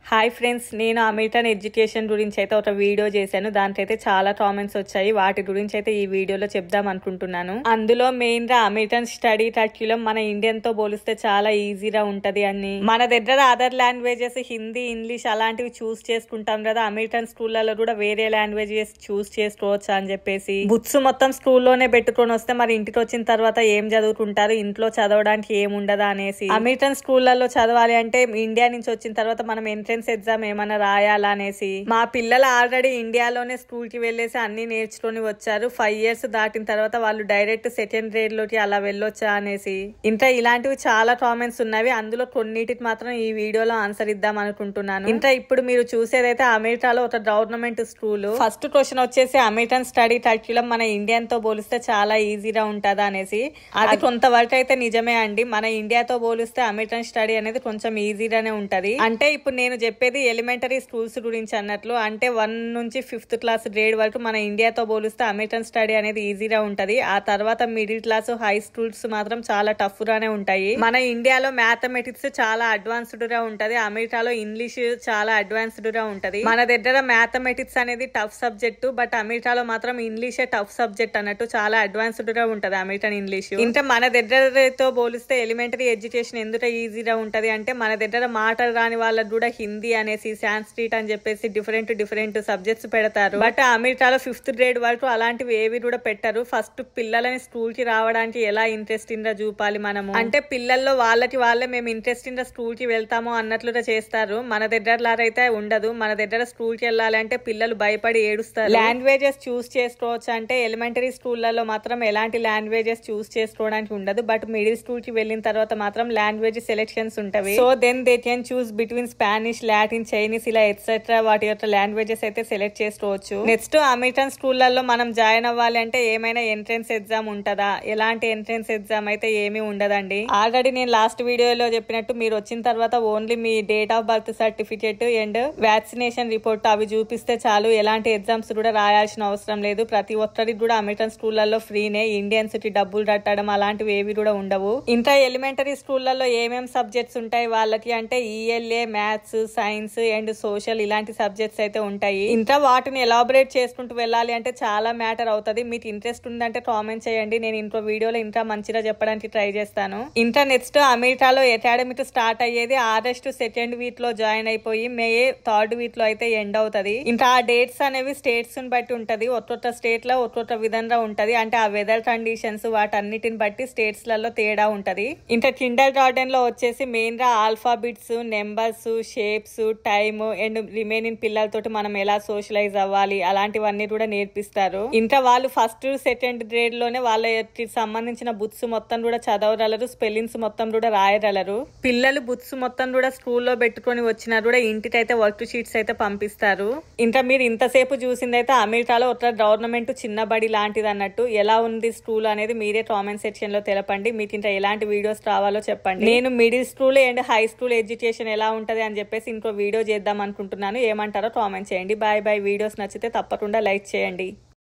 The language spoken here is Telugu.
హాయ్ ఫ్రెండ్స్, నేను అమెరికన్ ఎడ్యుకేషన్ గురించి అయితే ఒక వీడియో చేశాను. దాంట్లో అయితే చాలా కామెంట్స్ వచ్చాయి. వాటి గురించి అయితే ఈ వీడియోలో చెప్దాం అనుకుంటున్నాను. అందులో మెయిన్ గా అమెరికన్ స్టడీ కరిక్యులం మన ఇండియన్ తో పోలిస్తే చాలా ఈజీగా ఉంటది అని, మన దగ్గర అదర్ లాంగ్వేజెస్ హిందీ, ఇంగ్లీష్ అలాంటివి చూస్ చేసుకుంటాం కదా, అమెరికన్ స్కూళ్ళలో కూడా వేరే లాంగ్వేజెస్ చూస్ చేసుకోవచ్చు అని చెప్పేసి బుక్స్ మొత్తం స్కూల్లోనే పెట్టుకొని వస్తే మరి ఇంటికి వచ్చిన తర్వాత ఏం చదువుకుంటారు, ఇంట్లో చదవడానికి ఏముండదా అనేసి అమెరికన్ స్కూళ్ళలో చదవాలి అంటే ఇండియా నుంచి వచ్చిన తర్వాత మనం ఎంట్రెన్స్ ఎగ్జామ్ ఏమైనా రాయాలా అనేసి మా పిల్లలు ఆల్రెడీ ఇండియాలోనే స్కూల్ కి వెళ్లేసి అన్ని నేర్చుకొని వచ్చారు. 5 years దాటిన తర్వాత వాళ్ళు డైరెక్ట్ సెకండ్ గ్రేడ్ లోకి అలా వెళ్ళొచ్చా అనేసి ఇంకా ఇలాంటివి చాలా కామెంట్స్ ఉన్నవి. అందులో కొన్నిటికి మాత్రం ఈ వీడియోలో ఆన్సర్ ఇద్దాం అనుకుంటున్నాను. ఇంకా ఇప్పుడు మీరు చూసేదైతే అమెరికాలో ఒక గవర్నమెంట్ స్కూల్. ఫస్ట్ క్వశ్చన్ వచ్చేసి అమెరికన్ స్టడీ కరిక్యులం మన ఇండియన్ తో పోలిస్తే చాలా ఈజీగా ఉంటుందా అనేసి. అది కొంతవరకు అయితే నిజమే అండి. మన ఇండియాతో పోలిస్తే అమెరికన్ స్టడీ అనేది కొంచెం ఈజీగానే ఉంటది. అంటే ఇప్పుడు నేను చెప్పేది ఎలిమెంటరీ స్కూల్స్ గురించి అన్నట్లు. అంటే 1 నుంచి 5th క్లాస్ గ్రేడ్ వరకు మన ఇండియాతో పోలిస్తే అమెరికన్ స్టడీ అనేది ఈజీగా ఉంటది. ఆ తర్వాత మిడిల్ క్లాస్, హై స్కూల్స్ మాత్రం చాలా టఫ్ గానే ఉంటాయి. మన ఇండియాలో మ్యాథమెటిక్స్ చాలా అడ్వాన్స్డ్ గా ఉంటది, అమెరికాలో ఇంగ్లీష్ చాలా అడ్వాన్స్డ్ గా ఉంటది. మన దగ్గర మ్యాథమెటిక్స్ అనేది టఫ్ సబ్జెక్ట్, బట్ అమెరికాలో మాత్రం ఇంగ్లీషే టఫ్ సబ్జెక్ట్ అన్నట్టు, చాలా అడ్వాన్స్డ్ గా ఉంటది అమెరికన్ ఇంగ్లీష్. ఇంకా మన దగ్గరతో పోలిస్తే ఎలిమెంటరీ ఎడ్యుకేషన్ ఎందుకు ఈజీగా ఉంటది అంటే మన దగ్గర మాటలు రాని వాళ్ళకు కూడా హిందీ అనేసి, సాంస్క్రిట్ అని చెప్పేసి డిఫరెంట్ సబ్జెక్ట్స్ పెడతారు. బట్ అమెరికాలో 5th గ్రేడ్ వరకు అలాంటివి ఏవి కూడా పెట్టరు. ఫస్ట్ పిల్లలని స్కూల్ కి రావడానికి ఎలా ఇంట్రెస్టింగ్ గా చూపాలి మనము అంటే పిల్లల్లో వాళ్ళకి వాళ్ళే మేము ఇంట్రెస్టింగ్ గా స్కూల్ కి వెళ్తాము అన్నట్లుగా చేస్తారు. మన దగ్గర అయితే ఉండదు. మన దగ్గర స్కూల్ కి వెళ్ళాలి అంటే పిల్లలు భయపడి ఏడుస్తారు. లాంగ్వేజెస్ చూస్ చేసుకోవచ్చు అంటే ఎలిమెంటరీ స్కూళ్లలో మాత్రం ఎలాంటి లాంగ్వేజెస్ చూస్ చేసుకోవడానికి ఉండదు. బట్ మిడిల్ స్కూల్ కి వెళ్ళిన తర్వాత మాత్రం లాంగ్వేజ్ సెలెక్షన్స్ ఉంటాయి. So then they can choose between Spanish, Latin, Chinese ఇలా ఎట్సెట్రా వాటి యొక్క లాంగ్వేజెస్ అయితే సెలెక్ట్ చేసుకోవచ్చు. నెక్స్ట్ అమెరికన్ స్కూళ్లలో మనం జాయిన్ అవ్వాలి అంటే ఏమైనా ఎంట్రన్స్ ఎగ్జామ్ ఉంటదా? ఎలాంటి ఎంట్రన్స్ ఎగ్జామ్ అయితే ఏమీ ఉండదండి. ఆల్రెడీ నేను లాస్ట్ వీడియోలో చెప్పినట్టు మీరు వచ్చిన తర్వాత only me date of birth certificate and vaccination report అవి చూపిస్తే చాలు. ఎలాంటి ఎగ్జామ్స్ కూడా రాయాల్సిన అవసరం లేదు. ప్రతి ఒక్కరికి కూడా అమెరికన్ స్కూళ్లలో ఫ్రీనే. ఇండియన్స్ కి డబ్బులు కట్టడం అలాంటివి ఏవి కూడా ఉండవు. ఇంకా ఎలిమెంటరీ స్కూళ్లలో ఏమేమి సబ్జెక్ట్స్ ఉంటాయి వాళ్ళకి అంటే ఈఎల్ఏ, మ్యాథ్స్, సైన్స్ అండ్ సోషల్ ఇలాంటి సబ్జెక్ట్స్ అయితే ఉంటాయి. ఇంకా వాటిని ఎలాబరేట్ చేసుకుంటూ వెళ్ళాలి అంటే చాలా మ్యాటర్ అవుతుంది. మీకు ఇంట్రెస్ట్ ఉందంటే కామెంట్ చేయండి, నేను ఇంకో వీడియోలో ఇంకా మంచిగా చెప్పడానికి ట్రై చేస్తాను. ఇంకా నెక్స్ట్ అమెరికాలో అకాడమిక్ స్టార్ట్ అయ్యేది ఆగస్ట్ 2nd వీక్ లో జాయిన్ అయిపోయి మే 3rd వీక్ లో అయితే ఎండ్ అవుతుంది. ఇంకా ఆ డేట్స్ అనేవి స్టేట్స్ బట్టి ఉంటది. ఒక్కొక్క స్టేట్ లో ఒక్కొక్క విధంగా ఉంటది. అంటే ఆ వెదర్ కండిషన్స్ వాటన్నిటిని బట్టి స్టేట్స్ లలో తేడా ఉంటది. ఇంకా కిండర్ గార్డెన్ లో వచ్చేసి మెయిన్ గా alphabets, numbers, shapes, time and remaining పిల్లలతోటి మనం ఎలా సోషలైజ్ అవ్వాలి అలాంటివన్నీ కూడా నేర్పిస్తారు. ఇంకా వాళ్ళు 1st, 2nd గ్రేడ్ లోనే వాళ్ళకి సంబంధించిన బుక్స్ మొత్తం కూడా చదవగలరు, స్పెల్లింగ్స్ మొత్తం కూడా రాయగలరు. పిల్లలు బుక్స్ మొత్తం కూడా స్కూల్లో పెట్టుకొని వచ్చినా కూడా ఇంటికైతే వర్క్ షీట్స్ అయితే పంపిస్తారు. ఇంకా మీరు ఇంతసేపు చూసిందైతే అమెరికాలో ఒక గవర్నమెంట్ చిన్న బడి లాంటిది అన్నట్టు. ఎలా ఉంది స్కూల్ అనేది మీరే కామెంట్ సెక్షన్ లో తెలపండి. మీకు ఇంకా ఎలాంటి వీడియోస్ రావాలో చెప్పండి. నేను middle school and high school education ఎలా ఉంటది అని చెప్పేసి ఇంకో వీడియో చేద్దాం అనుకుంటున్నాను. ఏమంటారో కామెంట్ చేయండి. Bye bye. వీడియోస్ నచ్చితే తప్పకుండా లైక్ చేయండి.